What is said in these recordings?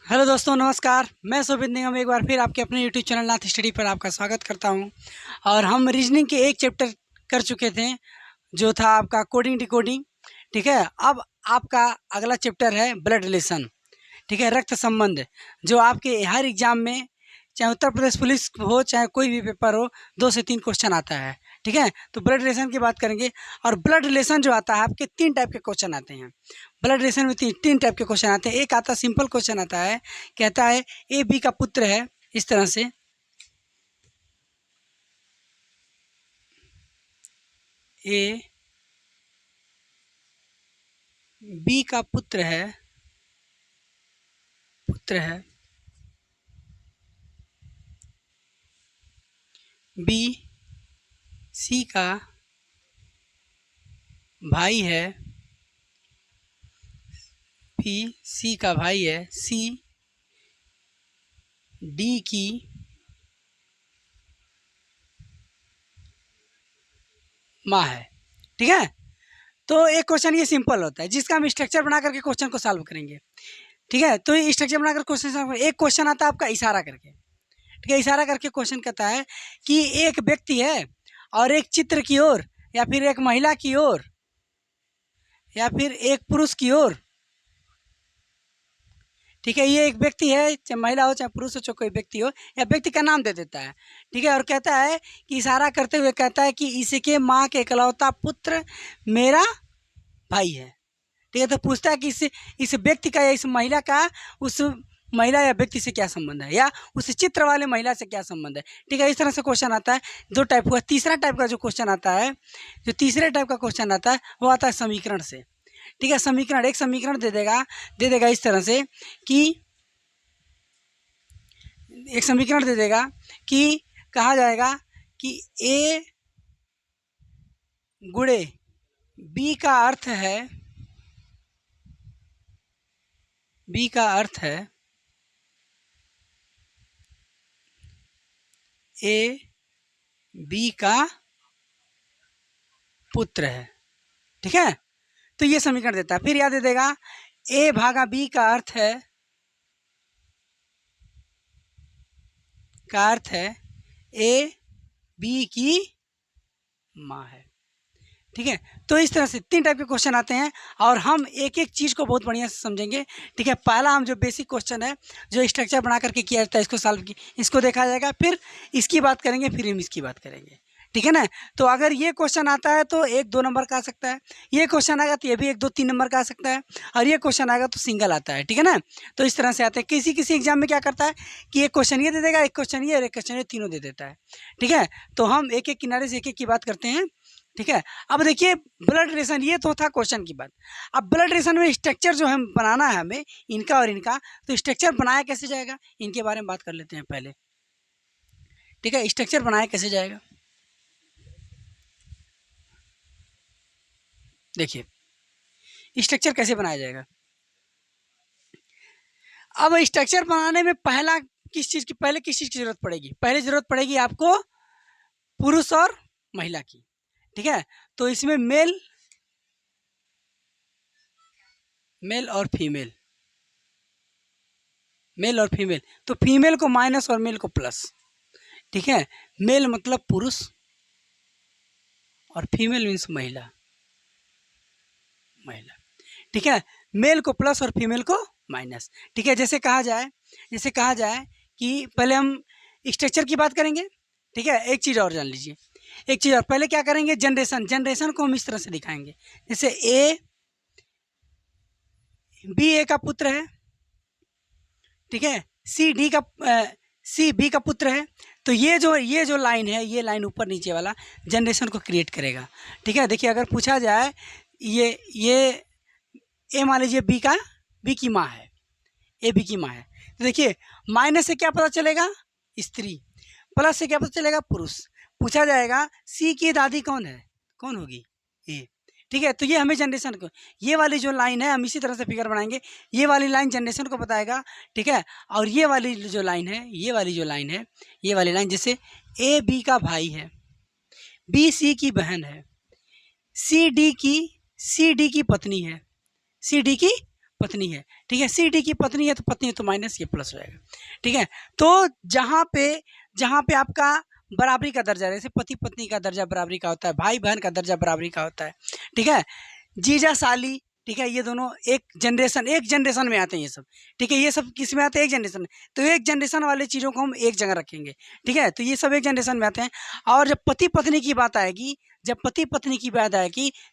Hello दोस्तों, नमस्कार। मैं शोभित निगम एक बार फिर आपके अपने यूट्यूब चैनल नाथ स्टडी पर आपका स्वागत करता हूं। और हम रीजनिंग के एक चैप्टर कर चुके थे जो था आपका कोडिंग डिकोडिंग। ठीक है, अब आपका अगला चैप्टर है ब्लड रिलेशन। ठीक है, रक्त संबंध, जो आपके हर एग्जाम में, चाहे उत्तर प्रदेश पुलिस हो चाहे कोई भी पेपर हो, 2 से 3 क्वेश्चन आता है। ठीक है, तो ब्लड रिलेशन की बात करेंगे। और ब्लड रिलेशन जो आता है आपके 3 टाइप के क्वेश्चन आते हैं। ब्लड रिलेशन में तीन टाइप के क्वेश्चन आते हैं। एक आता है सिंपल क्वेश्चन आता है, कहता है ए बी का पुत्र है, इस तरह से ए बी का पुत्र है बी सी का भाई है, बी सी का भाई है, सी डी की माँ है। ठीक है, तो एक क्वेश्चन ये सिंपल होता है जिसका हम स्ट्रक्चर बना करके क्वेश्चन को सॉल्व करेंगे। ठीक है, तो ये स्ट्रक्चर बनाकर क्वेश्चन, एक क्वेश्चन आता है आपका इशारा करके। ठीक है, इशारा करके क्वेश्चन कहता है कि एक व्यक्ति है और एक चित्र की ओर, या फिर एक महिला की ओर, या फिर एक पुरुष की ओर। ठीक है, ये एक व्यक्ति है, चाहे महिला हो चाहे पुरुष हो, चाहे कोई व्यक्ति हो, या व्यक्ति का नाम दे देता है। ठीक है, और कहता है कि इशारा करते हुए कहता है कि इसके माँ के इकलौता पुत्र मेरा भाई है। ठीक है, तो पूछता है कि इस व्यक्ति का या इस महिला का उस महिला या व्यक्ति से क्या संबंध है, या उस चित्र वाले महिला से क्या संबंध है। ठीक है, इस तरह से क्वेश्चन आता है। 2 टाइप हुआ। तीसरा टाइप का जो क्वेश्चन आता है, जो तीसरे टाइप का क्वेश्चन आता है, वो आता है समीकरण से। ठीक है, समीकरण, एक समीकरण दे देगा इस तरह से कि एक समीकरण दे देगा कि कहा जाएगा कि ए गुणे बी का अर्थ है, बी का अर्थ है ए बी का पुत्र है। ठीक है, तो ये समीकरण देता है। फिर याद दे देगा ए भागा बी का अर्थ है ए बी की माँ है। ठीक है, तो इस तरह से 3 टाइप के क्वेश्चन आते हैं और हम एक एक चीज़ को बहुत बढ़िया से समझेंगे। ठीक है, पहला हम जो बेसिक क्वेश्चन है, जो स्ट्रक्चर बना करके किया जाता है, इसको सॉल्व की, इसको देखा जाएगा, फिर इसकी बात करेंगे, फिर हम इसकी बात करेंगे। ठीक है ना, तो अगर ये क्वेश्चन आता है तो 1-2 नंबर का आ सकता है, ये क्वेश्चन आएगा तो ये भी 1-2-3 नंबर का आ सकता है, और ये क्वेश्चन आएगा तो सिंगल आता है। ठीक है ना, तो इस तरह से आते हैं। किसी किसी एग्जाम में क्या करता है कि एक क्वेश्चन ये दे देगा, एक क्वेश्चन ये और एक क्वेश्चन ये, तीनों दे देता है। ठीक है, तो हम एक एक किनारे से एक एक की बात करते हैं। ठीक है, अब देखिए ब्लड रिलेशन, ये तो था क्वेश्चन की बात। अब ब्लड रिलेशन में स्ट्रक्चर जो हम बनाना है हमें, इनका और इनका, तो स्ट्रक्चर बनाया कैसे जाएगा, इनके बारे में बात कर लेते हैं पहले। ठीक है, स्ट्रक्चर बनाया कैसे जाएगा, देखिए स्ट्रक्चर कैसे बनाया जाएगा। अब स्ट्रक्चर बनाने में पहले किस चीज़ की जरूरत पड़ेगी, पहले जरूरत पड़ेगी आपको पुरुष और महिला की। ठीक है, तो इसमें मेल और फीमेल, मेल और फीमेल, तो फीमेल को माइनस और मेल को प्लस। ठीक है, मेल मतलब पुरुष और फीमेल मीन्स महिला। ठीक है, मेल को प्लस और फीमेल को माइनस। ठीक है, जैसे कहा जाए कि पहले हम स्ट्रक्चर की बात करेंगे। ठीक है, एक चीज़ और जान लीजिए, एक चीज़ और, पहले क्या करेंगे, जनरेशन को हम इस तरह से दिखाएंगे, जैसे ए का पुत्र है। ठीक है, सी बी का पुत्र है। तो ये जो लाइन है, ये लाइन ऊपर नीचे वाला जनरेशन को क्रिएट करेगा। ठीक है, देखिए अगर पूछा जाए ये ए मान लीजिए बी की माँ है, ए बी की माँ है, तो देखिए माइनस से क्या पता चलेगा, स्त्री, प्लस से क्या पता चलेगा, पुरुष। पूछा जाएगा सी की दादी कौन होगी, ए। ठीक है, तो ये हमें जनरेशन को, ये वाली जो लाइन है हम इसी तरह से फिगर बनाएंगे, ये वाली लाइन जनरेशन को बताएगा। ठीक है, और ये वाली जो लाइन है, ये वाली लाइन जैसे ए बी का भाई है, बी सी की बहन है, सी डी की पत्नी है, सी डी की पत्नी है, ठीक है। सी डी की पत्नी है तो पत्नी है तो माइनस, ये प्लस हो जाएगा, ठीक है। तो जहाँ पे आपका बराबरी का दर्जा, जैसे पति पत्नी का दर्जा बराबरी का होता है, भाई बहन का दर्जा बराबरी का होता है, ठीक है। जीजा साली, ठीक है, ये दोनों एक जनरेशन में आते हैं ये सब, ठीक है। ये सब किस में आते हैं? एक जनरेशन में। तो एक जनरेशन वाले चीज़ों को हम एक जगह रखेंगे, ठीक है। तो ये सब एक जनरेशन में आते हैं। और जब पति पत्नी की बात आएगी,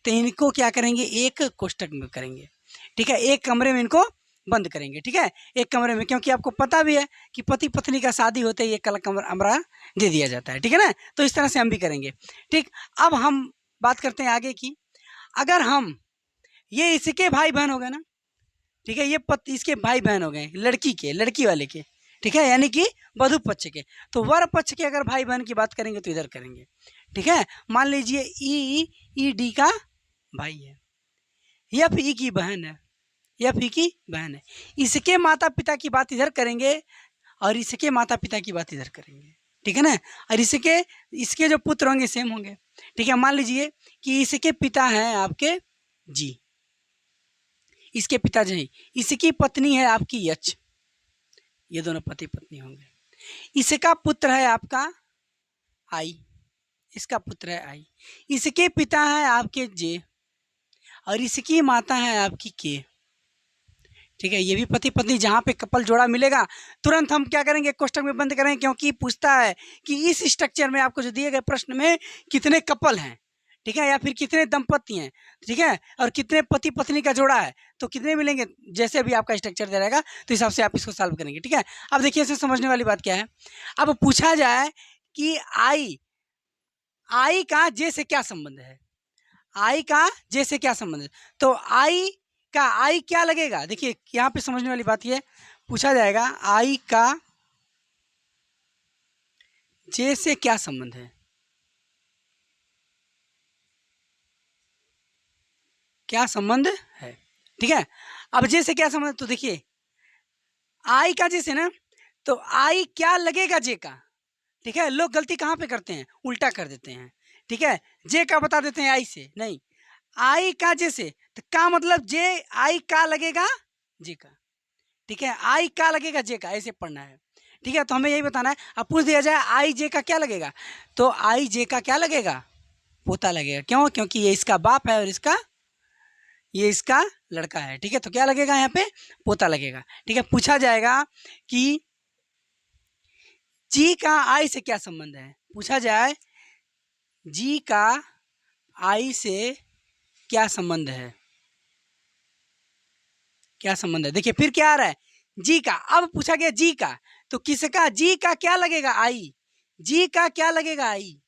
तो इनको क्या करेंगे? एक कोष्टक में करेंगे, ठीक है। एक कमरे में इनको बंद करेंगे, ठीक है, एक कमरे में, क्योंकि आपको पता भी है कि पति पत्नी का शादी होते ही एक कमरा दे दिया जाता है, ठीक है ना। तो इस तरह से हम भी करेंगे, ठीक। अब हम बात करते हैं आगे की। अगर हम, ये इसके भाई बहन हो गए ना, ठीक है, ये इसके भाई बहन हो गए, लड़की वाले के, ठीक है, यानी कि वधु पक्ष के। तो वर पक्ष के अगर भाई बहन की बात करेंगे तो इधर करेंगे, ठीक है। मान लीजिए ई डी का भाई है, एफ ई की बहन है, इसके माता पिता की बात इधर करेंगे और इसके माता पिता की बात इधर करेंगे, ठीक है ना। और इसके जो पुत्र होंगे सेम होंगे, ठीक है। मान लीजिए कि इसके पिता हैं आपके जी, इसके पिताजी, इसकी पत्नी है आपकी यच, ये दोनों पति पत्नी होंगे। इसका पुत्र है आपका आई, इसका पुत्र है आई। इसके पिता है आपके जे और इसकी माता है आपकी के, ठीक है। ये भी पति पत्नी, जहाँ पे कपल जोड़ा मिलेगा तुरंत हम क्या करेंगे? कोष्टक में बंद करेंगे, क्योंकि पूछता है कि इस स्ट्रक्चर में आपको जो दिए गए प्रश्न में कितने कपल हैं, ठीक है, या फिर कितने दंपति हैं, ठीक है, और कितने पति पत्नी का जोड़ा है, तो कितने मिलेंगे? जैसे भी आपका स्ट्रक्चर दे रहेगा तो हिसाब से आप इसको सॉल्व करेंगे, ठीक है। अब देखिए इसे समझने वाली बात क्या है। अब पूछा जाए कि आई का जे से क्या संबंध है, आई का जे से क्या संबंध है, तो आई क्या लगेगा? देखिए यहाँ पे समझने वाली बात ये पूछा जाएगा, आई का जे से क्या संबंध है, क्या संबंध है, ठीक है। अब जे से क्या संबंध, तो देखिए आई का जे से ना, तो आई क्या लगेगा जे का, ठीक है। लोग गलती कहाँ पे करते हैं? उल्टा कर देते हैं, ठीक है। जे का बता देते हैं आई से, नहीं, आई का जे से, तो का मतलब जे आई का लगेगा जे का, ठीक है। आई का लगेगा जे का, ऐसे पढ़ना है, ठीक है। तो हमें यही बताना है। अब पूछ दिया जाए आई जे का क्या लगेगा, तो आई जे का क्या लगेगा? पोता लगेगा। क्यों? क्योंकि ये इसका बाप है और ये इसका लड़का है, ठीक है। तो क्या लगेगा यहाँ पे? पोता लगेगा, ठीक है। पूछा जाएगा कि जी का आई से क्या संबंध है, पूछा जाए जी का आई से क्या संबंध है, क्या संबंध है। देखिए फिर क्या आ रहा है? जी का। अब पूछा गया जी का, तो किसका? जी का क्या लगेगा? आई। जी का क्या लगेगा? आई,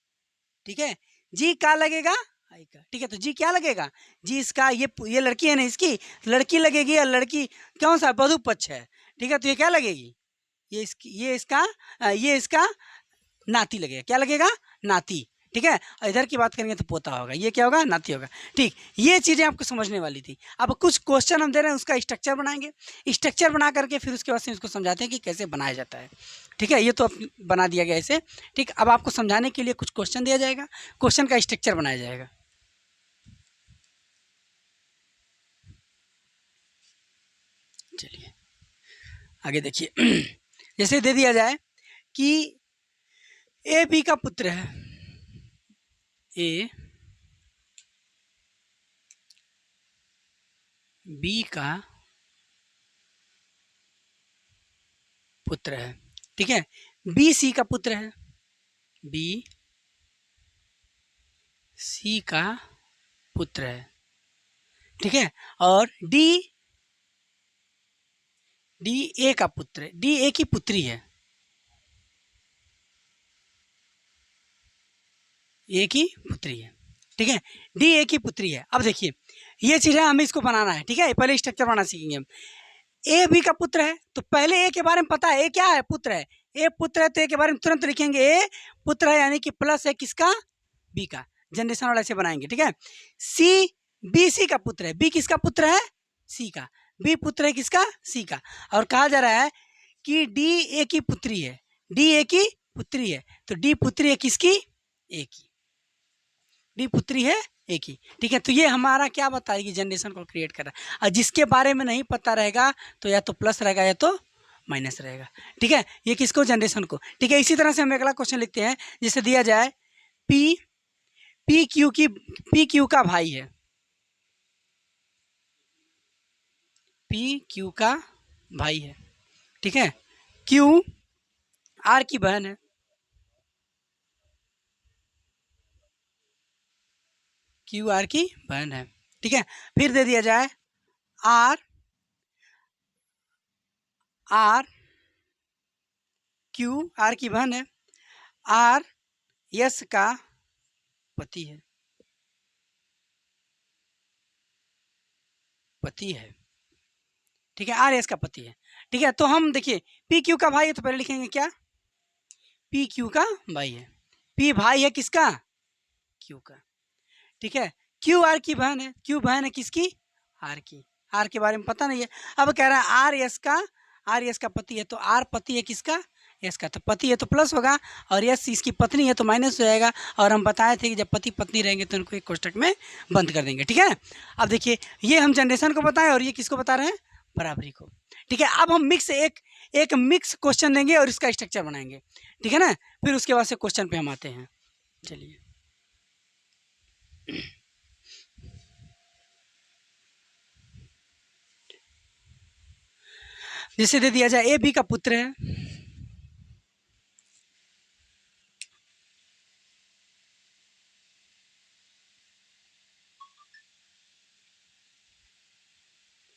ठीक है। जी का लगेगा आई का, ठीक है। तो जी क्या लगेगा? जी इसका, ये लड़की है ना, इसकी लड़की लगेगी, और लड़की कौन सा? वधु पक्ष है, ठीक है। तो ये क्या लगेगी? ये इसका नाती लगेगा। क्या लगेगा? नाती, ठीक है। और इधर की बात करेंगे तो पोता होगा, ये क्या होगा? नाती होगा, ठीक। ये चीज़ें आपको समझने वाली थी। अब कुछ क्वेश्चन हम दे रहे हैं, उसका स्ट्रक्चर बनाएंगे, स्ट्रक्चर बना करके फिर उसके बाद से इसको समझाते हैं कि कैसे बनाया जाता है, ठीक है। ये तो बना दिया गया ऐसे, ठीक। अब आपको समझाने के लिए कुछ क्वेश्चन दिया जाएगा, क्वेश्चन का स्ट्रक्चर बनाया जाएगा। चलिए आगे देखिए। जैसे दे दिया जाए कि ए बी का पुत्र है, ए बी का पुत्र है, ठीक है। बी सी का पुत्र है, बी सी का पुत्र है, ठीक है। और डी ए का पुत्र है, डी ए की पुत्री है, ए की पुत्री है, ठीक है। डी ए की पुत्री है। अब देखिए ये चीज़ है, हमें इसको बनाना है, ठीक है। पहले स्ट्रक्चर बनाना सीखेंगे हम। ए बी का पुत्र है, तो पहले ए के बारे में पता है, ए क्या है? पुत्र है। ए पुत्र है तो ए के बारे में तुरंत लिखेंगे, ए पुत्र है, यानी कि प्लस है किसका? बी का। जनरेशन वाला ऐसे बनाएंगे, ठीक है। सी बी सी का पुत्र है, बी किसका पुत्र है? सी का। बी पुत्र है किसका? सी का। और कहा जा रहा है कि डी ए की पुत्री है, डी ए की पुत्री है, तो डी पुत्री है किसकी? ए की। डी पुत्री है एक ही। ठीक है, तो ये हमारा क्या बताएगी, जनरेशन को क्रिएट कर रहा है। और जिसके बारे में नहीं पता रहेगा तो या तो प्लस रहेगा या तो माइनस रहेगा। ठीक है, ये किसको, जनरेशन को। ठीक है, इसी तरह से हम अगला क्वेश्चन लिखते हैं, जिसे दिया जाए पी पी क्यू का भाई है, पी क्यू का भाई है। ठीक है, क्यू आर की बहन है, क्यू आर की बहन है। ठीक है, फिर दे दिया जाए आर क्यू आर की बहन है, आर यस का पति है, पति है। ठीक है, आर एस का पति है। ठीक है, तो हम देखिए पी क्यू का भाई है तो पहले लिखेंगे क्या, पी क्यू का भाई है। पी भाई है किसका, क्यू का। ठीक है, क्यू आर की बहन है, क्यू बहन है किसकी, आर की। आर के बारे में पता नहीं है। अब कह रहा है आर एस का पति है, तो आर पति है किसका, एस का। तो पति है तो प्लस होगा, और एस इसकी पत्नी है तो माइनस हो जाएगा। और हम बताए थे कि जब पति पत्नी रहेंगे तो उनको एक कोष्टक में बंद कर देंगे। ठीक है, अब देखिए ये हम जनरेशन को बताएं और ये किसको बता रहे हैं, बराबरी को। ठीक है, अब हम मिक्स एक मिक्स क्वेश्चन लेंगे और इसका स्ट्रक्चर बनाएंगे। ठीक है ना, फिर उसके बाद से क्वेश्चन पे हम आते हैं। चलिए, जिसे दे दिया जाए ए बी का पुत्र है,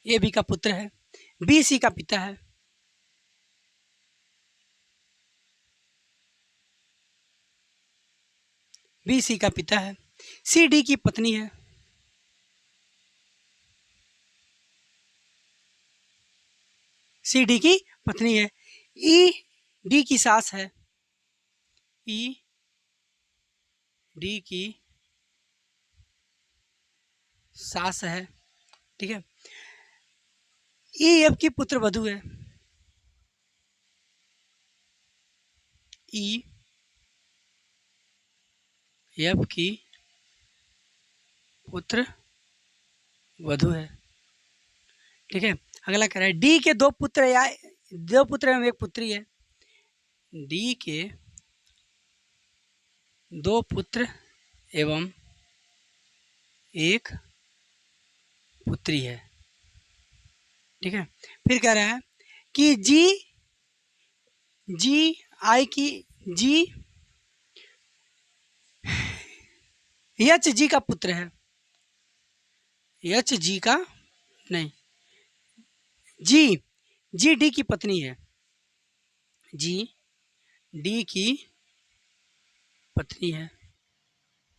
ए बी का पुत्र है, बी सी का पिता है, बी सी का पिता है, सी डी की पत्नी है, सी डी की पत्नी है, ई डी की सास है, ई डी की सास है। ठीक है, ई एफ की पुत्र वधू है, ई एफ की पुत्र वधू है। ठीक है, अगला कह रहा है डी के दो पुत्र या दो पुत्र एवं एक पुत्री है, डी के दो पुत्र एवं एक पुत्री है। ठीक है, फिर कह रहा है कि जी आई की जी एच जी का पुत्र है, एच जी का नहीं, जी डी की पत्नी है, जी डी की पत्नी है।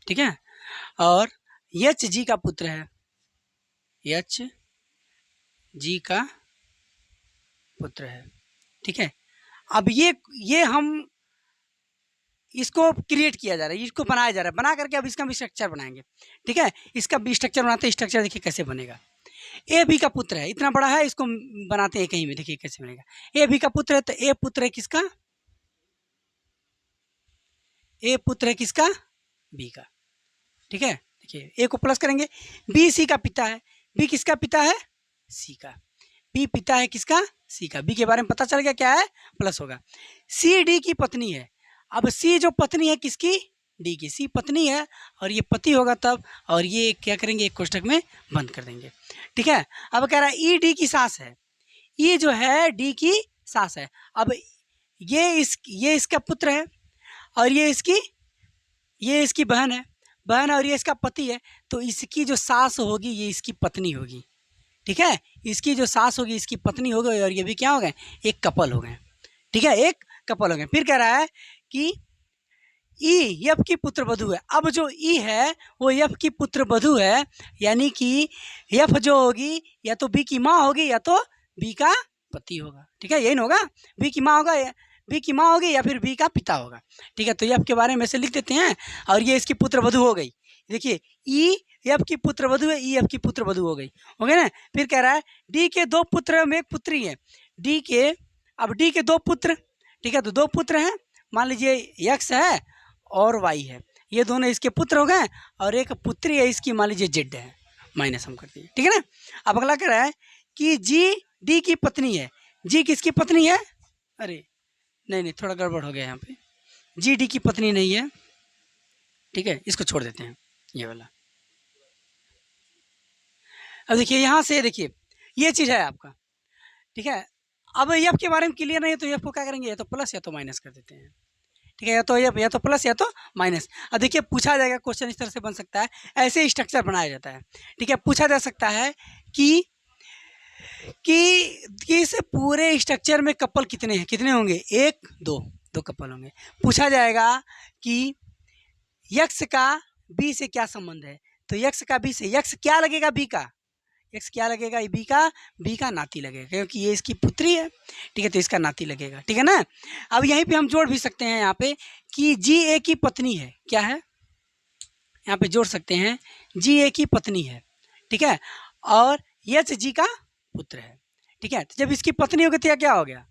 ठीक है, और एच जी का पुत्र है, एच जी का पुत्र है। ठीक है, अब ये हम इसको क्रिएट किया जा रहा है, इसको बनाया जा रहा है, बना करके अब इसका भी स्ट्रक्चर बनाएंगे। ठीक है, इसका भी स्ट्रक्चर बनाते हैं, स्ट्रक्चर देखिए कैसे बनेगा। ए बी का पुत्र है, इतना बड़ा है, इसको बनाते हैं कहीं में, देखिए कैसे बनेगा। ए बी का पुत्र है तो ए पुत्र है किसका, ए पुत्र है किसका, बी का। ठीक है, देखिए ए को प्लस करेंगे, बी सी का पिता है, बी किसका पिता है, सी का। बी पिता है किसका, सी का। बी के बारे में पता चल गया क्या है, प्लस होगा। सी डी की पत्नी है, अब सी जो पत्नी है किसकी, डी की। सी पत्नी है और ये पति होगा तब, और ये क्या करेंगे, एक कोष्टक में बंद कर देंगे। ठीक है, अब कह रहा है ई डी की सास है, ई जो है डी की सास है। अब ये इसका पुत्र है और ये इसकी बहन है, और ये इसका पति है, तो इसकी जो सास होगी ये इसकी पत्नी होगी। ठीक है, इसकी जो सास होगी इसकी पत्नी हो गई, और ये भी क्या हो गए, एक कपल हो गए। ठीक है, एक कपल हो गए। फिर कह रहा है कि ई एफ की पुत्र वधू है। अब जो ई है वो एफ की पुत्र वधू है, यानी कि एफ जो होगी या तो बी की माँ होगी या तो बी का पति होगा। ठीक है, यही ना होगा, बी की माँ होगा, बी की माँ होगी या फिर बी का पिता होगा। ठीक है, तो एफ के बारे में से लिख देते हैं, और ये इसकी पुत्र वधू हो गई। देखिए ई एफ की पुत्र वधू है, ई एफ की पुत्र वधू हो गई, हो गया ना। फिर कह रहा है डी के दो पुत्र में एक पुत्री है, डी के दो पुत्र। ठीक है, तो दो पुत्र हैं, मान लीजिए एक्स है और वाई है, ये दोनों इसके पुत्र हो गए और एक पुत्री है इसकी, मान लीजिए जेड है, माइनस हम करते हैं, ठीक है ना। अब अगला कह रहा है कि जी डी की पत्नी है। जी किसकी पत्नी है? अरे नहीं, थोड़ा गड़बड़ हो गया यहाँ पे, जी डी की पत्नी नहीं है, ठीक है, इसको छोड़ देते हैं ये वाला। अब देखिए यहाँ से, देखिए ये चीज़ है आपका, ठीक है। अब एफ के बारे में क्लियर नहीं है तो एफ को क्या करेंगे, या तो प्लस या तो माइनस कर देते हैं, ठीक है, या तो प्लस या तो माइनस। अब देखिए पूछा जाएगा क्वेश्चन इस तरह से बन सकता है, ऐसे स्ट्रक्चर बनाया जाता है, ठीक है। पूछा जा सकता है कि इस पूरे स्ट्रक्चर में कपल कितने हैं, कितने होंगे, एक दो कपल होंगे। पूछा जाएगा कि यक्स का बी से क्या संबंध है, तो यक्स का बी से, यक्स क्या लगेगा बी का, एक्स क्या लगेगा, बी का नाती लगेगा, क्योंकि ये इसकी पुत्री है, ठीक है, तो इसका नाती लगेगा, ठीक है ना। अब यहीं पे हम जोड़ भी सकते हैं यहाँ पे कि जी ए की पत्नी है, क्या है, यहाँ पे जोड़ सकते हैं जी ए की पत्नी है, ठीक है, और एच जी का पुत्र है, ठीक है। तो जब इसकी पत्नी हो गई तो क्या हो गया,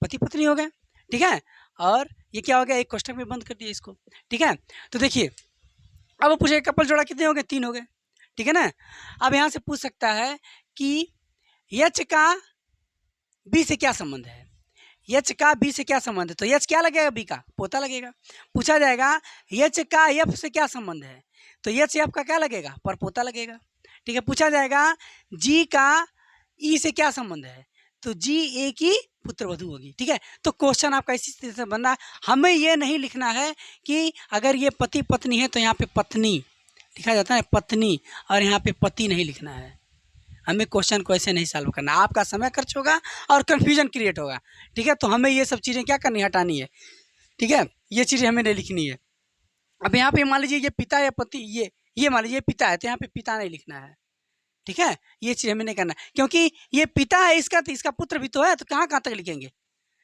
पति पत्नी हो गए, ठीक है। और ये क्या हो गया, एक कोष्टक में बंद कर दिया इसको, ठीक है। तो देखिए अब पूछे कपल जोड़ा कितने हो गए, 3 हो गए, ठीक है ना। अब यहाँ से पूछ सकता है कि एच का बी से क्या संबंध है, एच का बी से क्या संबंध है, तो एच क्या लगेगा, बी का पोता लगेगा। पूछा जाएगा एच का एफ से क्या संबंध है, तो एच एफ का क्या लगेगा, परपोता लगेगा, ठीक है। पूछा जाएगा जी का ई से क्या संबंध है, तो जी ए की पुत्रवधू होगी, ठीक है। तो क्वेश्चन आपका इसी तरह से बनना, हमें ये नहीं लिखना है कि अगर ये पति पत्नी है तो यहाँ पे पत्नी लिखा जाता है, पत्नी, और यहाँ पे पति नहीं लिखना है। हमें क्वेश्चन को ऐसे नहीं सॉल्व करना, आपका समय खर्च होगा और कन्फ्यूजन क्रिएट होगा, ठीक है। तो हमें ये सब चीज़ें क्या करनी, हटानी है, ठीक है, ये चीज़ें हमें नहीं लिखनी है। अब यहाँ पे मान लीजिए ये पिता या पति, ये मान लीजिए पिता है तो यहाँ पे पिता नहीं लिखना है, ठीक है, ये चीज़ हमें नहीं करना, क्योंकि ये पिता है इसका, तो इसका पुत्र भी तो है, तो कहाँ कहाँ तक लिखेंगे,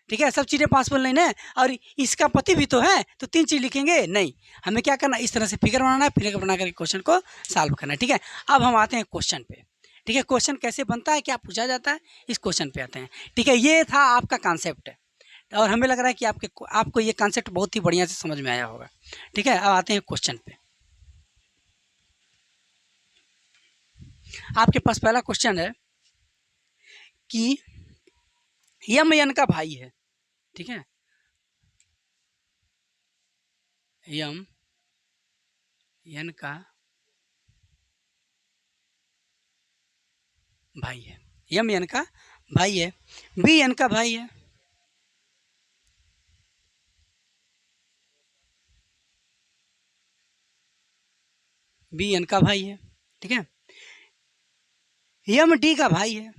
ठीक है, सब चीज़ें पॉसिबल नहीं है। और इसका पति भी तो है, तो 3 चीज़ लिखेंगे नहीं, हमें क्या करना, इस तरह से फिगर बनाना है, फिगर बना करके क्वेश्चन को सॉल्व करना है, ठीक है। अब हम आते हैं क्वेश्चन पे, ठीक है, क्वेश्चन कैसे बनता है, क्या पूछा जाता है, इस क्वेश्चन पे आते हैं, ठीक है। ये था आपका कॉन्सेप्ट, और हमें लग रहा है कि आपको ये कॉन्सेप्ट बहुत ही बढ़िया से समझ में आया होगा, ठीक है। अब आते हैं क्वेश्चन पे। आपके पास पहला क्वेश्चन है कि यम एन का भाई है, ठीक है, यम एन का भाई है, यम एन का भाई है, बी एन का भाई है, बी एन का भाई है, ठीक है, यम डी का भाई है,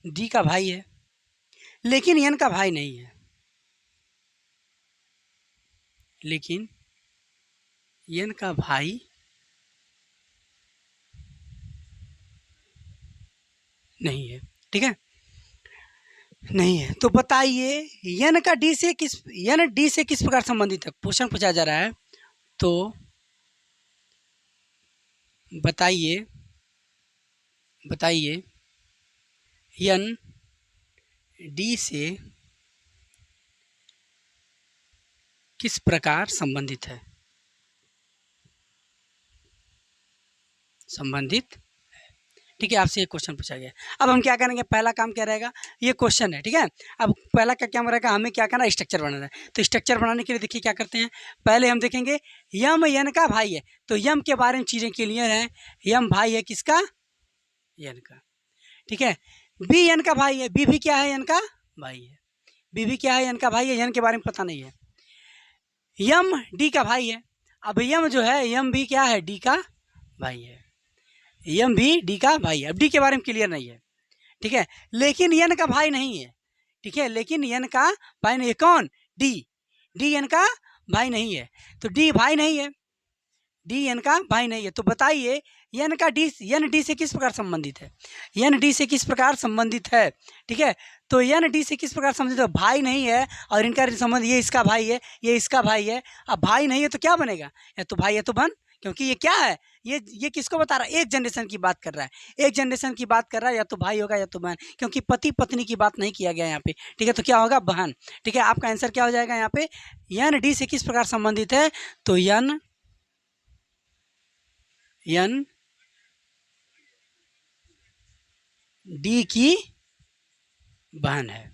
डी का भाई है, लेकिन एन का भाई नहीं है, लेकिन एन का भाई नहीं है, ठीक है, नहीं है। तो बताइए एन डी से किस प्रकार संबंधित है, क्वेश्चन पूछा जा रहा है, तो बताइए एन डी से किस प्रकार संबंधित है, ठीक है, आपसे ये क्वेश्चन पूछा गया। अब हम क्या करेंगे, पहला काम क्या रहेगा, ये क्वेश्चन है, ठीक है। अब पहला क्या रहेगा, हमें क्या करना है, स्ट्रक्चर बनाना है। तो स्ट्रक्चर बनाने के लिए देखिए क्या करते हैं, पहले हम देखेंगे यम एन का भाई है, तो यम के बारे में चीज़ें क्लियर हैं, यम भाई है किसका, एन का, ठीक है। बी एन का भाई है, बी भी क्या है, एन का भाई है, बी भी क्या है, एन का भाई है, एन के बारे में पता नहीं है। यम डी का भाई है, अब यम जो है, यम भी क्या है, डी का भाई है, यम भी डी का भाई है, अब डी के बारे में क्लियर नहीं है, ठीक है, लेकिन एन का भाई नहीं है, ठीक है, लेकिन एन का भाई नहीं है, कौन, डी एन का भाई नहीं है, तो डी भाई नहीं है, डी एन का भाई नहीं है। तो बताइए एन डी से किस प्रकार संबंधित है, एन डी से किस प्रकार संबंधित है, ठीक है। तो एन डी से किस प्रकार संबंधित है, भाई नहीं है, और इनका संबंध, ये इसका भाई है, ये इसका भाई है। अब भाई नहीं है तो क्या बनेगा, या तो भाई है तो बहन, क्योंकि ये क्या है, ये किसको बता रहा है, एक जनरेशन की बात कर रहा है, एक जनरेशन की बात कर रहा है, या तो भाई होगा या तो बहन, क्योंकि पति पत्नी की बात नहीं किया गया यहाँ पे। ठीक है, तो क्या होगा, बहन। ठीक है, आपका आंसर क्या हो जाएगा यहाँ पे, यन डी से किस प्रकार संबंधित है, तो यन डी की बहन है।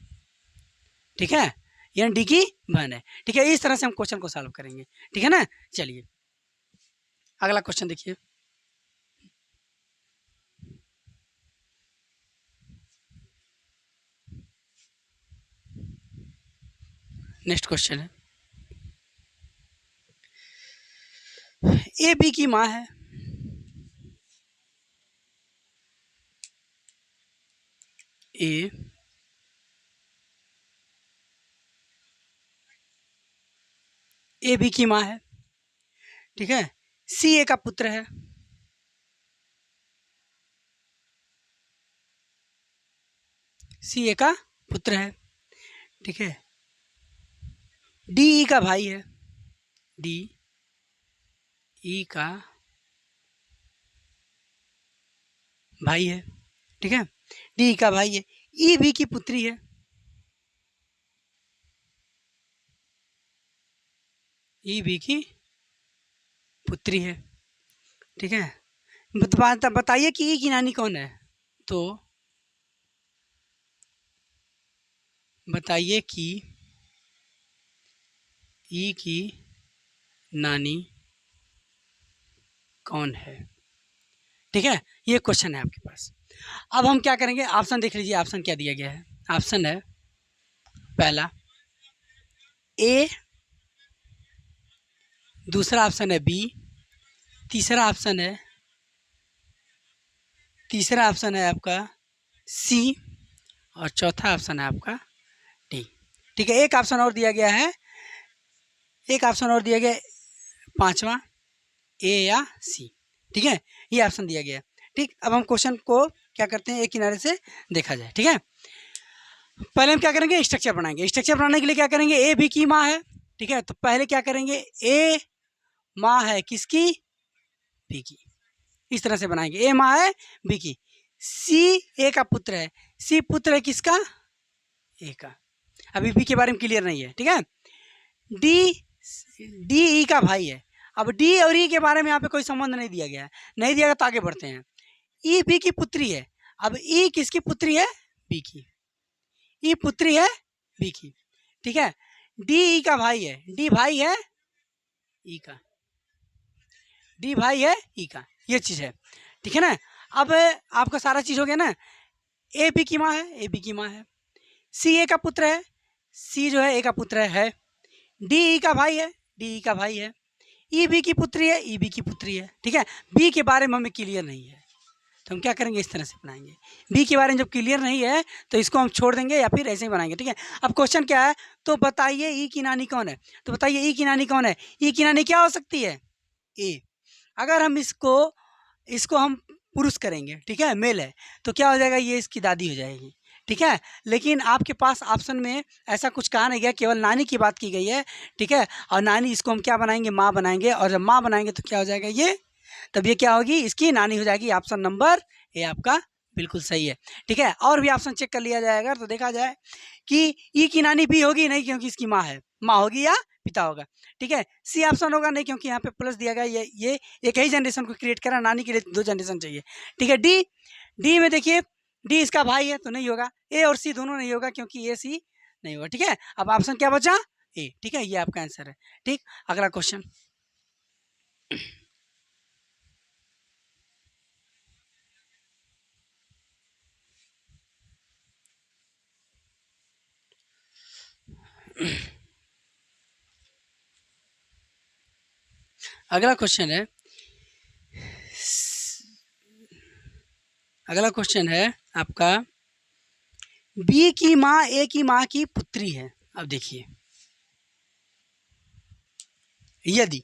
ठीक है, यन डी की बहन है। ठीक है, इस तरह से हम क्वेश्चन को सॉल्व करेंगे। ठीक है ना, चलिए अगला क्वेश्चन देखिए। नेक्स्ट क्वेश्चन है, ए बी की माँ है, ए बी की माँ है। ठीक है, सी ए का पुत्र है, सी ए का पुत्र है। ठीक है, डी ई का भाई है, डी ई का भाई है। ठीक है, डी ई का भाई है, ई बी की पुत्री है, ई बी की पुत्री है। ठीक है, बताइए कि ई की नानी कौन है, तो बताइए कि ई की नानी कौन है। ठीक है, ये क्वेश्चन है आपके पास। अब हम क्या करेंगे, ऑप्शन देख लीजिए, ऑप्शन क्या दिया गया है। ऑप्शन है पहला ए, दूसरा ऑप्शन है बी, तीसरा ऑप्शन है आपका सी, और चौथा ऑप्शन है आपका डी। ठीक है, एक ऑप्शन और दिया गया है, एक ऑप्शन और दिया गया है, पांचवा ए या सी। ठीक है, ये ऑप्शन दिया गया है। ठीक, अब हम क्वेश्चन को क्या करते हैं, एक किनारे से देखा जाए। ठीक है, पहले हम क्या करेंगे, स्ट्रक्चर बनाएंगे। स्ट्रक्चर बनाने के लिए क्या करेंगे, ए बी की माँ है। ठीक है, तो पहले क्या करेंगे, ए माँ है किसकी, बी की, इस तरह से बनाएंगे। ए माँ है बी की, सी ए का पुत्र है, सी पुत्र है किसका, ए का। अभी बी के बारे में क्लियर नहीं है। ठीक है, डी डी ई का भाई है। अब डी और ई के बारे में यहाँ पे कोई संबंध नहीं दिया गया है, नहीं दिया गया तो आगे बढ़ते हैं। ई बी की पुत्री है, अब ई किसकी पुत्री है, बी की, ई पुत्री है बी की। ठीक है, डी ई का भाई है, डी भाई है ई का, डी भाई है ई का, ये चीज़ है। ठीक है ना, अब आपका सारा चीज़ हो गया ना। ए बी की माँ है, ए बी की माँ है, सी ए का पुत्र है, सी जो है ए का पुत्र है, डी ई का भाई है, डी ई का भाई है, ई बी की पुत्री है, ई बी की पुत्री है। ठीक है, बी के बारे में हमें क्लियर नहीं है, तो हम क्या करेंगे, इस तरह से बनाएंगे। बी के बारे में जब क्लियर नहीं है तो इसको हम छोड़ देंगे या फिर ऐसे ही बनाएंगे। ठीक है, अब क्वेश्चन क्या है, तो बताइए ई की नानी कौन है, तो बताइए ई की नानी कौन है। ई की नानी क्या हो सकती है, ए। अगर हम इसको इसको हम पुरुष करेंगे, ठीक है, मेल है, तो क्या हो जाएगा, ये इसकी दादी हो जाएगी। ठीक है, लेकिन आपके पास ऑप्शन में ऐसा कुछ कहा नहीं गया, केवल नानी की बात की गई है। ठीक है, और नानी इसको हम क्या बनाएंगे, माँ बनाएंगे, और जब माँ बनाएंगे तो क्या हो जाएगा ये, तब ये क्या होगी, इसकी नानी हो जाएगी। ऑप्शन नंबर ए आपका बिल्कुल सही है। ठीक है, और भी ऑप्शन चेक कर लिया जाएगा तो देखा जाए कि ई की नानी भी होगी नहीं, क्योंकि इसकी माँ है, माँ होगी या पिता होगा। ठीक है, सी ऑप्शन होगा नहीं, क्योंकि यहाँ पे प्लस दिया गया, ये एक ही जनरेशन को क्रिएट करा, नानी के लिए 2 जनरेशन चाहिए। ठीक है, डी डी में देखिए, डी इसका भाई है तो नहीं होगा, ए और सी दोनों नहीं होगा, क्योंकि ए सी नहीं होगा। ठीक है, अब ऑप्शन क्या बचा, ए। ठीक है, ये आपका आंसर है। ठीक, अगला क्वेश्चन, अगला क्वेश्चन है, अगला क्वेश्चन है आपका, बी की माँ ए की माँ की पुत्री है। अब देखिए, यदि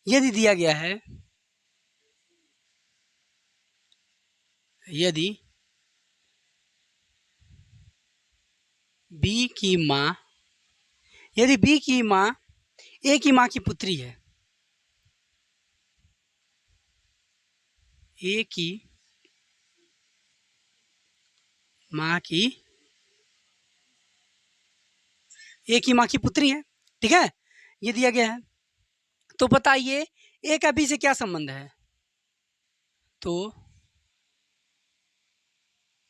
यदि दिया गया है, यदि बी की माँ, यदि बी की माँ ए की माँ की पुत्री है, ए की माँ की ए की माँ की पुत्री है। ठीक है, ये दिया गया है। तो बताइए ए का बी से क्या संबंध है? तो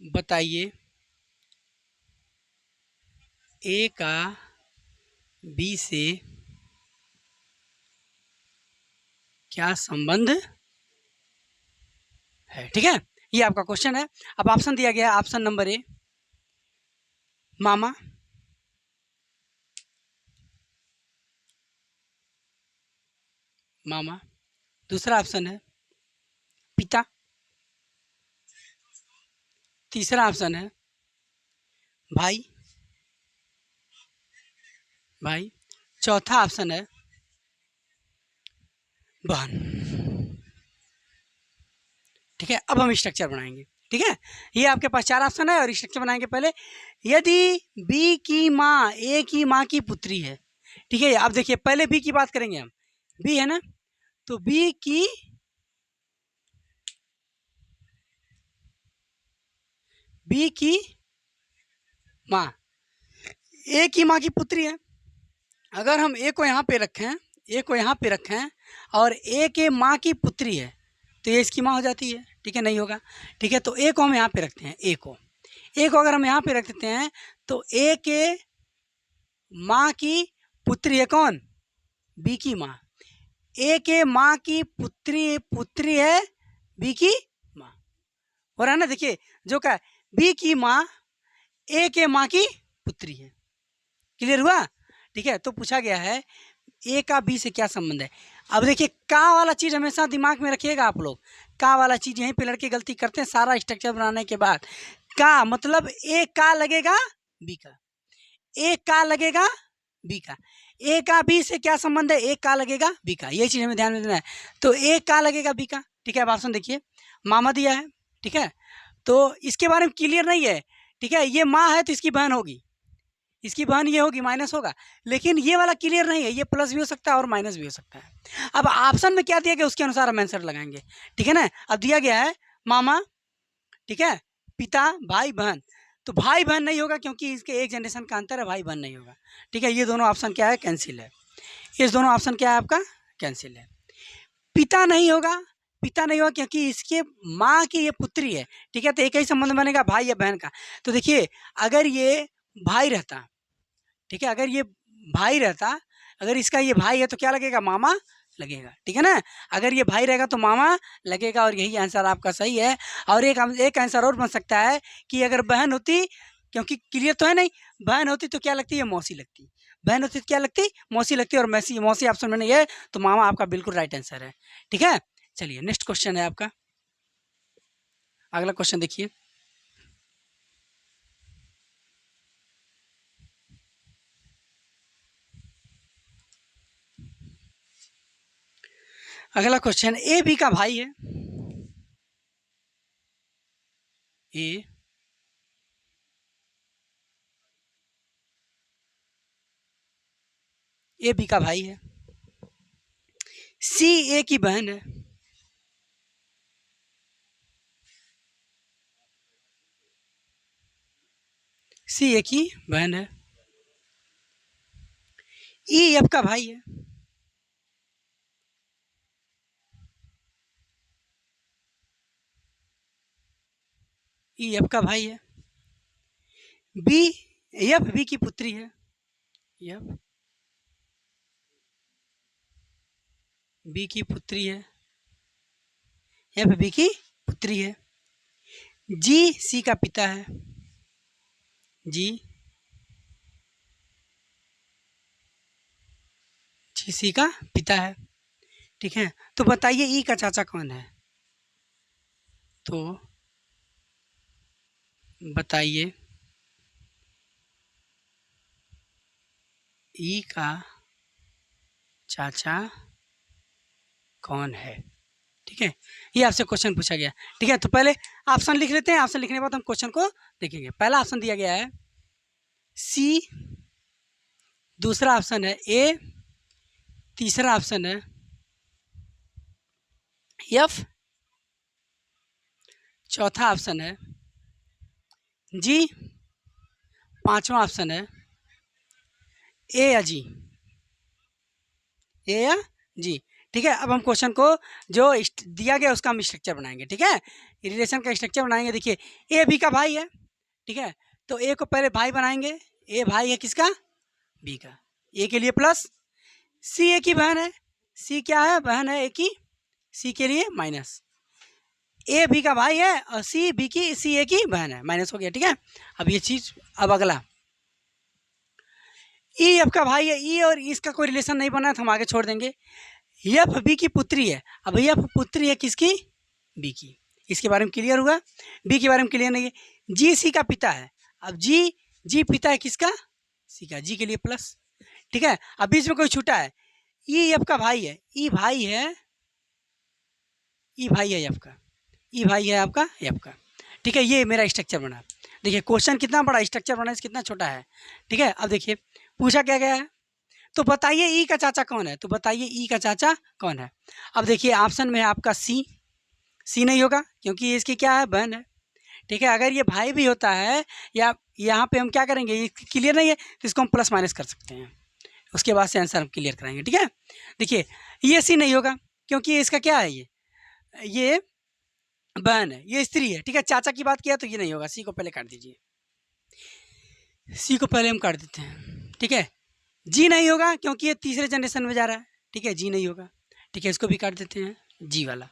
बताइए ए का बी से क्या संबंध है? ठीक है, ये आपका क्वेश्चन है। अब ऑप्शन दिया गया है, ऑप्शन नंबर ए मामा, मामा। दूसरा ऑप्शन है पिता। तीसरा ऑप्शन है भाई, भाई। चौथा ऑप्शन है बहन। ठीक है, अब हम स्ट्रक्चर बनाएंगे। ठीक है, ये आपके पास चार ऑप्शन है और स्ट्रक्चर बनाएंगे। पहले यदि बी की माँ ए की माँ की पुत्री है। ठीक है, अब देखिए पहले बी की बात करेंगे हम। बी है ना, तो बी की माँ ए की माँ की पुत्री है। अगर हम ए को यहाँ पे रखें, ए को यहाँ पे रखें और ए के माँ की पुत्री है तो ये इसकी माँ हो जाती है। ठीक है, नहीं होगा। ठीक है, तो ए को हम यहाँ पे रखते हैं। ए को अगर हम यहाँ पे रख देते हैं तो ए के माँ की पुत्री है कौन? बी की माँ। ए के माँ की पुत्री है बी की माँ। हो रहा है ना? देखिए जो क्या बी की माँ ए के माँ की पुत्री है। क्लियर हुआ? ठीक है, तो पूछा गया है ए का बी से क्या संबंध है। अब देखिए का वाला चीज़ हमेशा दिमाग में रखिएगा आप लोग। का वाला चीज़ यहीं पे लड़के गलती करते हैं सारा स्ट्रक्चर बनाने के बाद। का मतलब ए का लगेगा बी का, ए का लगेगा बी का। ए का बी से क्या संबंध है? ए का लगेगा बी का, ये चीज़ हमें ध्यान में देना है। तो ए का लगेगा बी का। ठीक है, अब ऑप्शन देखिए, मामा दिया है। ठीक है, तो इसके बारे में क्लियर नहीं है। ठीक है, ये माँ है तो इसकी बहन होगी, इसकी बहन ये होगी, माइनस होगा। लेकिन ये वाला क्लियर नहीं है, ये प्लस भी हो सकता है और माइनस भी हो सकता है। अब ऑप्शन में क्या दिया गया उसके अनुसार हम आंसर लगाएंगे। ठीक है ना, अब दिया गया है मामा, ठीक है, पिता, भाई, बहन। तो भाई बहन नहीं होगा क्योंकि इसके एक जनरेशन का अंतर है, भाई बहन नहीं होगा। ठीक है, ये दोनों ऑप्शन क्या है? कैंसिल है। इस दोनों ऑप्शन क्या है आपका? कैंसिल है। पिता नहीं होगा, पिता नहीं होगा क्योंकि इसके माँ की ये पुत्री है। ठीक है, तो एक ही संबंध बनेगा भाई या बहन का। तो देखिए अगर ये भाई रहता, ठीक है, अगर ये भाई रहता, अगर इसका ये भाई है तो क्या लगेगा? मामा लगेगा। ठीक है ना, अगर ये भाई रहेगा तो मामा लगेगा और यही आंसर आपका सही है। और एक आंसर और बन सकता है कि अगर बहन होती, क्योंकि क्लियर तो है नहीं, बहन होती तो क्या लगती है? मौसी लगती। बहन होती तो क्या लगती? मौसी लगती। और मौसी मौसी ऑप्शन में नहीं है तो मामा आपका बिल्कुल राइट आंसर है। ठीक है, चलिए नेक्स्ट क्वेश्चन है आपका। अगला क्वेश्चन देखिए, अगला क्वेश्चन ए बी का भाई है। ए बी का भाई है। सी ए की बहन है। सी ए की बहन है। ई एफ का भाई है। ई एफ का भाई है। बी एफ बी की पुत्री है। एफ बी की पुत्री है। एफ बी की पुत्री है। जी सी का पिता है। जी जी सी का पिता है। ठीक है, तो बताइए ई का चाचा कौन है? तो बताइए ई का चाचा कौन है? ठीक है, ये आपसे क्वेश्चन पूछा गया। ठीक है, तो पहले ऑप्शन लिख लेते हैं, ऑप्शन लिखने के बाद हम क्वेश्चन को देखेंगे। पहला ऑप्शन दिया गया है सी, दूसरा ऑप्शन है ए, तीसरा ऑप्शन है एफ चौथा ऑप्शन है जी, पांचवा ऑप्शन है ए या जी, ए या जी। ठीक है, अब हम क्वेश्चन को जो दिया गया उसका हम स्ट्रक्चर बनाएंगे। ठीक है, रिलेशन का स्ट्रक्चर बनाएंगे। देखिए ए बी का भाई है, ठीक है, तो ए को पहले भाई बनाएंगे। ए भाई है किसका? बी का। ए के लिए प्लस, सी ए की बहन है, सी क्या है? बहन है ए की, सी के लिए माइनस। ए बी का भाई है और सी बी की, सी ए की बहन है, माइनस हो गया। ठीक है, अब ये चीज, अब अगला ई एफ का भाई है, ई और इसका कोई रिलेशन नहीं बना है तो हम आगे छोड़ देंगे। एफ बी की पुत्री है, अब एफ पुत्री है किसकी? बी की। इसके बारे में क्लियर हुआ? बी के बारे में क्लियर नहीं है। जी सी का पिता है, अब जी, जी पिता है किसका? सी का, जी के लिए प्लस। ठीक है, अब बीच में कोई छूटा है, ई एफ का भाई है, ई भाई है, ई भाई है एफ का, ई भाई है आपका एफ का। ठीक है, ये मेरा स्ट्रक्चर बना। देखिए क्वेश्चन कितना बड़ा, स्ट्रक्चर बना कितना छोटा है। ठीक है, अब देखिए पूछा क्या गया है, तो बताइए ई का चाचा कौन है, तो बताइए ई का चाचा कौन है। अब देखिए ऑप्शन में है आपका सी, सी नहीं होगा क्योंकि इसकी क्या है? बहन है। ठीक है, अगर ये भाई भी होता है या यहाँ पे हम क्या करेंगे, ये क्लियर नहीं है तो इसको हम प्लस माइनस कर सकते हैं, उसके बाद से आंसर हम क्लियर कराएंगे। ठीक है, देखिए ये सी नहीं होगा क्योंकि इसका क्या है, ये बहन है, ये स्त्री है। ठीक है, चाचा की बात किया तो ये नहीं होगा, सी को पहले काट दीजिए, सी को पहले हम काट देते हैं। ठीक है, जी नहीं होगा क्योंकि ये तीसरे जनरेशन में जा रहा है। ठीक है, जी नहीं होगा। ठीक है, इसको भी काट देते हैं, जी वाला।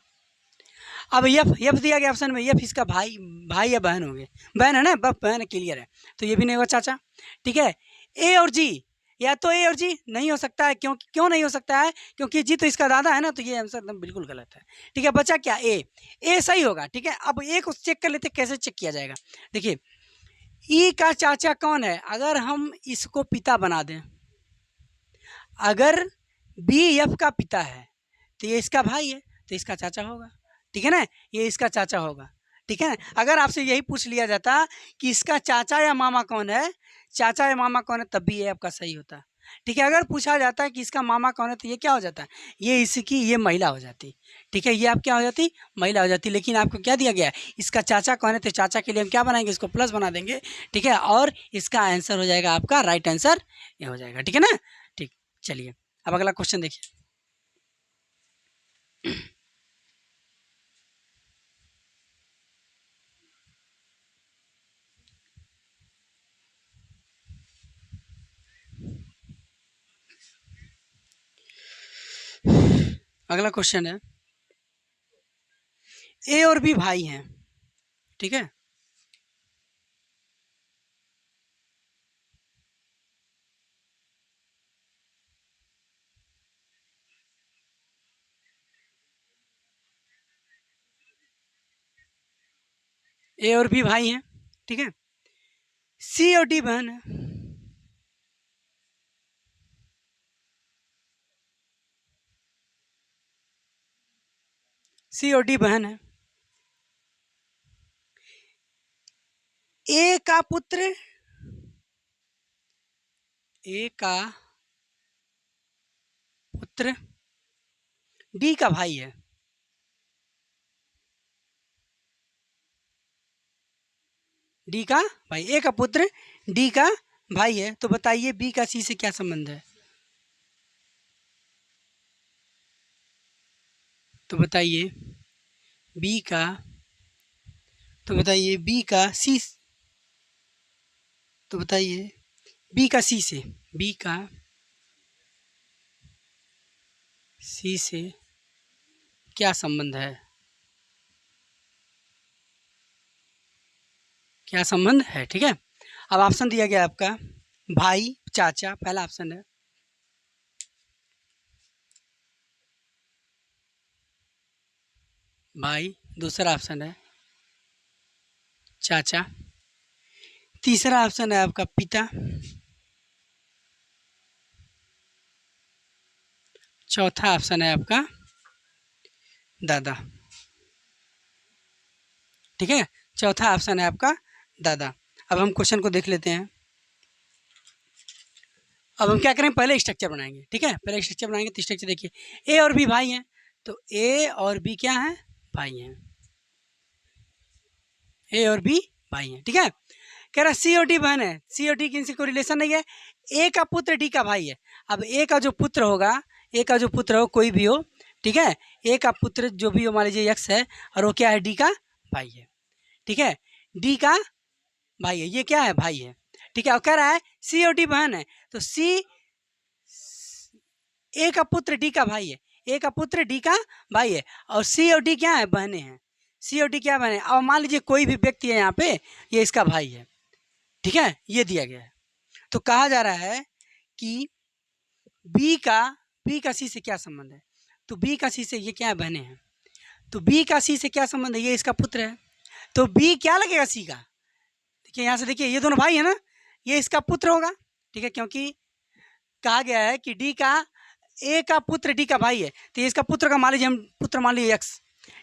अब एफ, एफ दिया गया ऑप्शन में, एफ इसका भाई, भाई या बहन होंगे, बहन है ना, बहन क्लियर है, तो ये भी नहीं होगा चाचा। ठीक है, ए और जी, या तो ए और जी नहीं हो सकता है, क्यों नहीं हो सकता है? क्योंकि जी तो इसका दादा है ना, तो ये आंसर एकदम बिल्कुल गलत है। ठीक है, बचा क्या? ए सही होगा। ठीक है, अब ए को चेक कर लेते, कैसे चेक किया जाएगा। देखिए ई का चाचा कौन है, अगर हम इसको पिता बना दें, अगर बी एफ का पिता है तो ये इसका भाई है, तो इसका चाचा होगा। ठीक है ना, ये इसका चाचा होगा। ठीक है ना, अगर आपसे यही पूछ लिया जाता कि इसका चाचा या मामा कौन है, चाचा या मामा कौन है, तब भी ये आपका सही होता। ठीक है, अगर पूछा जाता है कि इसका मामा कौन है, तो ये क्या हो जाता है? ये इसकी, ये महिला हो जाती। ठीक है, ये आप क्या हो जाती? महिला हो जाती। लेकिन आपको क्या दिया गया है, इसका चाचा कौन है, तो चाचा के लिए हम क्या बनाएंगे, इसको प्लस बना देंगे। ठीक है, और इसका आंसर हो जाएगा आपका, राइट आंसर ये हो जाएगा। ठीक है ना, ठीक, चलिए अब अगला क्वेश्चन देखिए। अगला क्वेश्चन है, ए और बी भाई हैं। ठीक है, ए और बी भाई हैं। ठीक है, सी और डी बहन है। सी और डी बहन है। ए का पुत्र, ए का पुत्र डी का भाई है। डी का भाई, ए का पुत्र डी का भाई है, तो बताइए बी का सी से क्या संबंध है? तो बताइए बी का, तो बताइए बी का सी, तो बताइए बी का सी से, बी का सी से क्या संबंध है? क्या संबंध है? ठीक है, अब ऑप्शन दिया गया आपका भाई, चाचा, पहला ऑप्शन है, भाई, दूसरा ऑप्शन है चाचा, तीसरा ऑप्शन है आपका पिता, चौथा ऑप्शन है आपका दादा। ठीक है, चौथा ऑप्शन है आपका दादा। अब हम क्वेश्चन को देख लेते हैं। अब हम क्या करेंगे, पहले स्ट्रक्चर बनाएंगे। ठीक है, पहले स्ट्रक्चर बनाएंगे तो स्ट्रक्चर देखिए, ए और बी भाई हैं, तो ए और बी क्या हैं? भाई हैं। ए और बी भाई हैं, ठीक है। कह रहा सी और डी बहन है, सी और डी की इनसे कोई रिलेशन नहीं है, ए का पुत्र डी का भाई है। अब ए का जो पुत्र होगा, ए का जो पुत्र हो कोई भी हो, ठीक है, ए का पुत्र जो भी हो, मान लीजिए एक्स है, और वो क्या है, डी का भाई है, ठीक है, डी का भाई है, ये क्या है, भाई है, ठीक है। और कह रहा है सी और डी बहन है, तो सी ए का पुत्र डी का भाई है, ए का पुत्र डी का भाई है, और सी और डी क्या है, बहने हैं, सी और डी क्या बहने। अब मान लीजिए कोई भी व्यक्ति है यहाँ पे, ये इसका भाई है, ठीक है, ये दिया गया है। तो कहा जा रहा है कि बी का सी से क्या संबंध है, तो बी का सी से ये क्या है, बहने हैं, तो बी का सी से क्या संबंध है, ये इसका पुत्र है, तो बी क्या लगेगा सी का, देखिए यहाँ से देखिए ये दोनों भाई है ना, ये इसका पुत्र होगा, ठीक है, क्योंकि कहा गया है कि डी का ए का पुत्र डी का भाई है, तो ये इसका पुत्र का मान लीजिए, हम पुत्र मान लीजिए एक्स,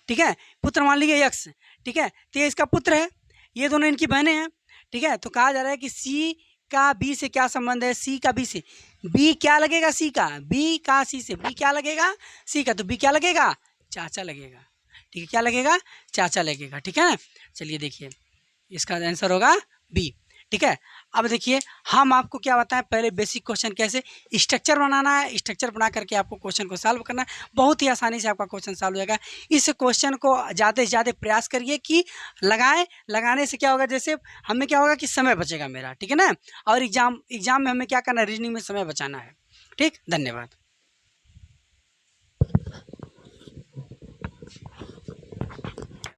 ठीक है, पुत्र मान लीजिए एक्स, ठीक है, तो ये इसका पुत्र है, ये दोनों इनकी बहनें हैं, ठीक है। तो कहा जा रहा है कि सी का बी से क्या संबंध है, सी का बी से, बी क्या लगेगा सी का, बी का सी से, बी क्या लगेगा सी का, तो बी क्या लगेगा, चाचा लगेगा, ठीक है, क्या लगेगा, चाचा लगेगा, ठीक है ना। चलिए देखिए इसका आंसर होगा बी, ठीक है। अब देखिए हम आपको क्या बताएं, पहले बेसिक क्वेश्चन कैसे स्ट्रक्चर बनाना है, स्ट्रक्चर बना करके आपको क्वेश्चन को सॉल्व करना है, बहुत ही आसानी से आपका क्वेश्चन सॉल्व हो जाएगा। इस क्वेश्चन को ज़्यादा से ज़्यादा प्रयास करिए कि लगाने से क्या होगा, जैसे हमें क्या होगा कि समय बचेगा मेरा, ठीक है ना, और एग्जाम में हमें क्या करना है, रीजनिंग में समय बचाना है, ठीक। धन्यवाद।